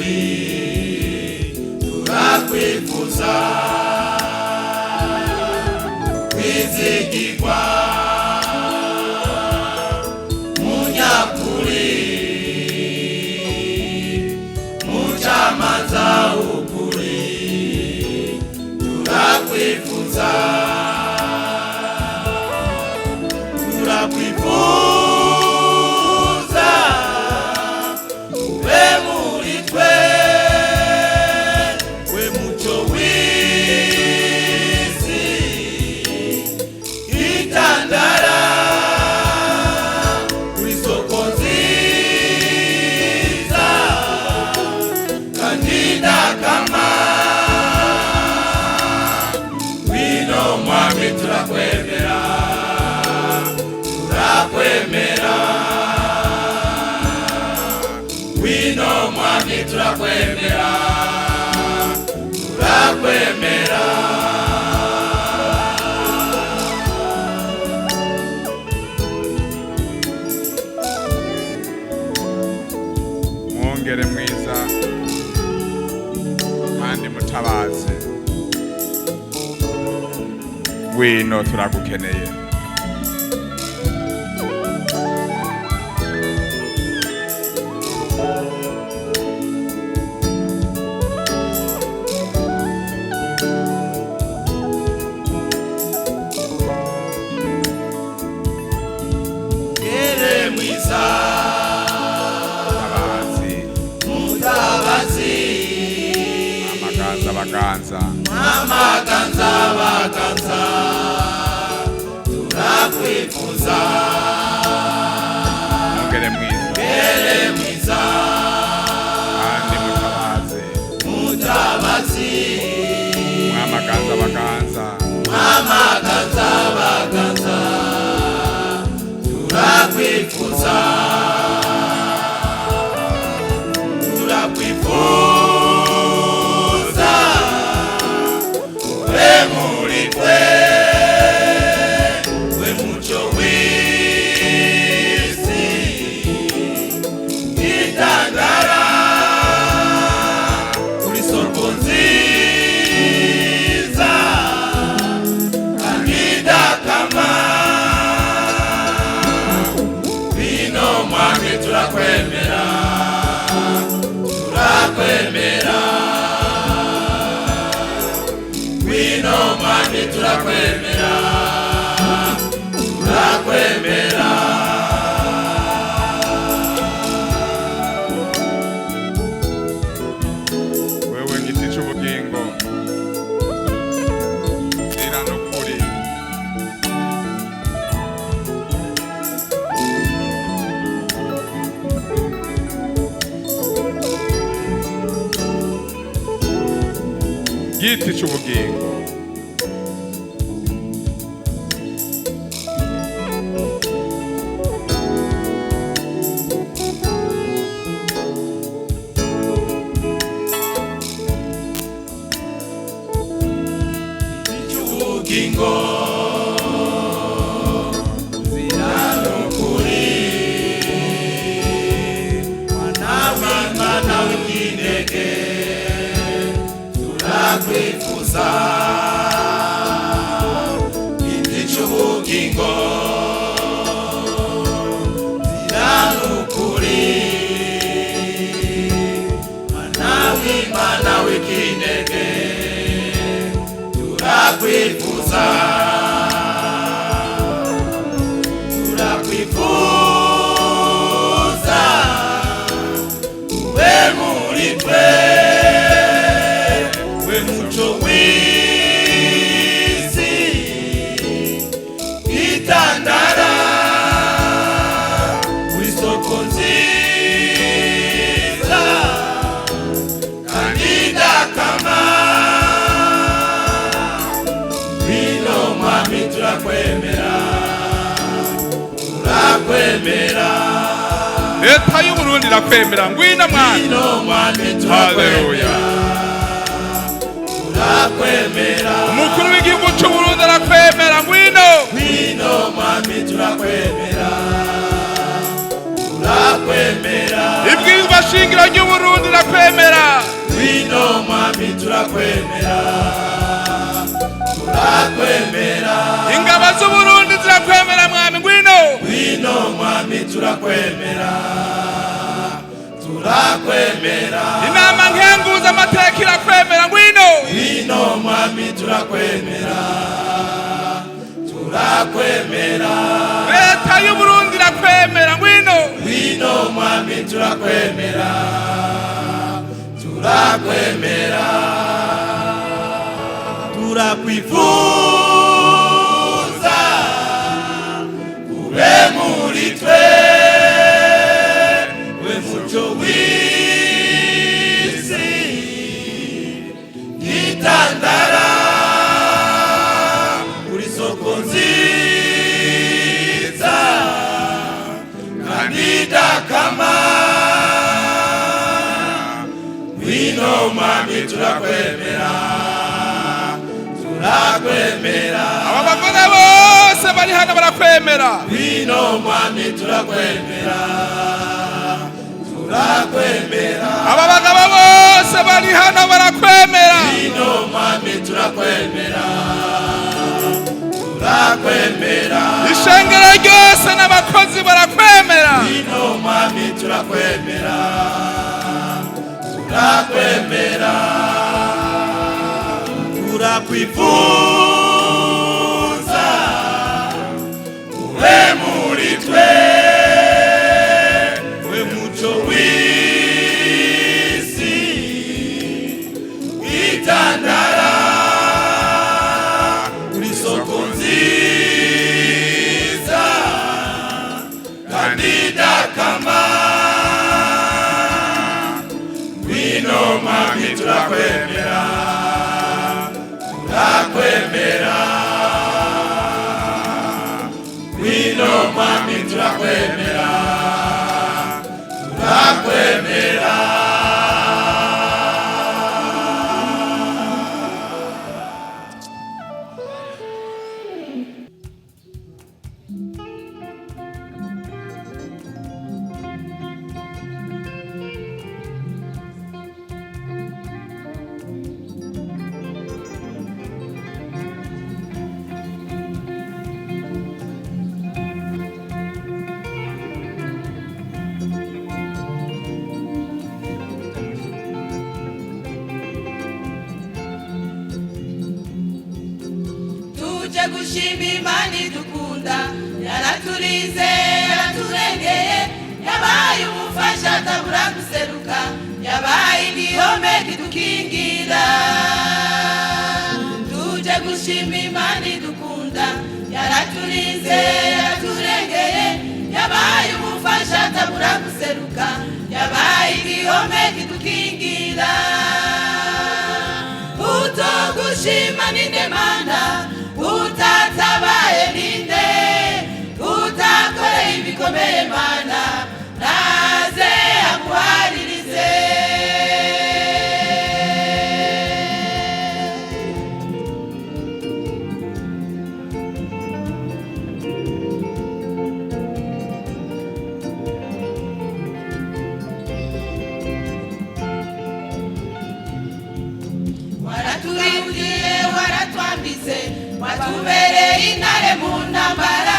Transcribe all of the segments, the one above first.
n'ukuri turakwifuza kwizigirwa munyakuri mucamanza ukuri turakwifuza turakwifuza ube muri twe we muco w'isi itandara kw'isoko nziza kandi ndakama wino mwami turakwemera turakwemera wino mwami turakwemera turakwemera mwongere mwiza kandi mutabazi wino turagukeneye Baganza amaganza baganza turakwifuza mwongere mwiza kandi mutabazi mwamaganza baganza turakwifuza we muco w'isi itandara kuri soko nziza kandi ndakama wino mwami turakwemera wino mwami turakwemera wewe giti c'ubugingo nzira n'ukuri giti c'ubugingo cy'ubugingo nzira n'ukuri mwana w'inege turakwifuza giti cy'ubugingo nzira n'ukuri mwana w'ikinege turakwifuza ube muri twe we muco w'isi itandara kw'isoko nziza kandi ndakama wino mwami turakwemera leta y'Uburundi irakwemera ngwino mwana haleluya umukuru w'igihugu c'Uburundi arakwemera ngwino mwami turakwemera ibwirizwa shingiro ry'Uburundi turakwemera. Ngwino mwami turakwemera, turakwemera. Ingabo z'Uburundi zirakwemera mwami ngwino. Ngwino mwami turakwemera, turakwemera. Inama nkenguza amateka irakwemera ngwino. Ngwino mwami turakwemera, turakwemera. Leta y'Uburundi irakwemera ngwino. Ngwino mwami turakwemera, turakwemera. Turakwifuza ube muri twe, we muco w'isi gitandara, uri soko nziza kandi dakama. Ngwino mwami turakwemera, turakwemera. Aba bagore bose bari hano barakwemera. Ngwino mwami turakwemera, turakwemera. Aba bagabo bose bari hano barakwemera. Ngwino mwami turakwemera, turakwemera. Ishengero ryose n'abakozi barakwemera. Ngwino mwami turakwemera, turakwemera. Turakwifuza ube muri twe, we muco w'isi gitandara, uri soko nziza kandi dakama. Ngwino mwami turakwemera, turakwemera. Ngwino mwami turakwemera, turakwemera. Tuje gushima Imana idukunda, yaraturinze yaraturengeye, yabaye umufasha atabura guseruka, yabaye igihome kidukingira. Tuje gushima Imana idukunda, yaraturinze yaraturengeye, yabaye umufasha atabura guseruka, yabaye igihome kidukingira. Utogushima ninde Mana, utatabaye ninde, utakoreye ibikomeye Mana, naze aguharirize. Waraturiye waratwambitse, watubereye intare mu ntambara,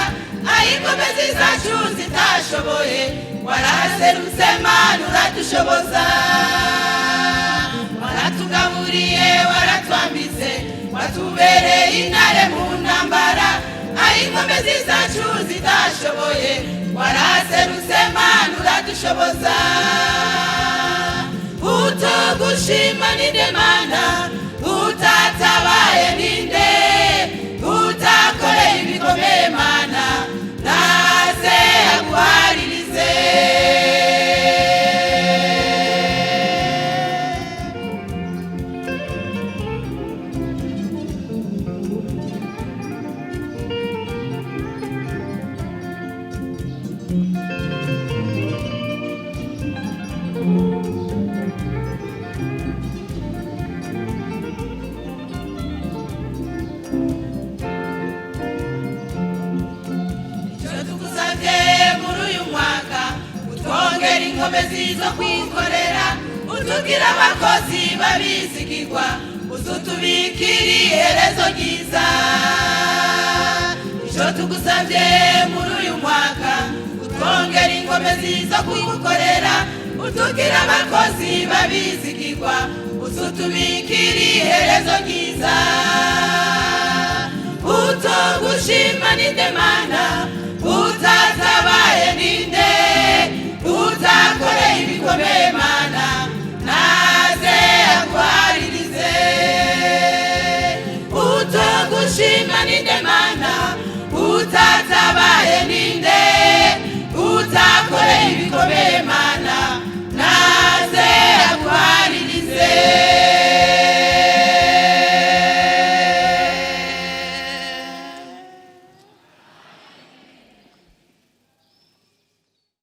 aho inkomezi zacu zitashoboye, warahaserutse Mana uradushoboza. Waratugaburiye waratwambitse, watubereye intare mu ntambara, aho inkomezi zacu zitashoboye, warahaserutse Mana uradushoboza. Utogushima ninde Mana, utatabaye ninde, utakoreye ibikomeye Mana, naze aguharirize. inkomezi zo kwikorera utugira abakozi babizigirwa, uzutubikira iherezo ryiza. Icyo tugusabye muri uyu mwaka, utwongera ingomezi zo kugukorera, utugira abakozi babizigirwa, uzutubikira iherezo ryiza. Utogushima ni demanda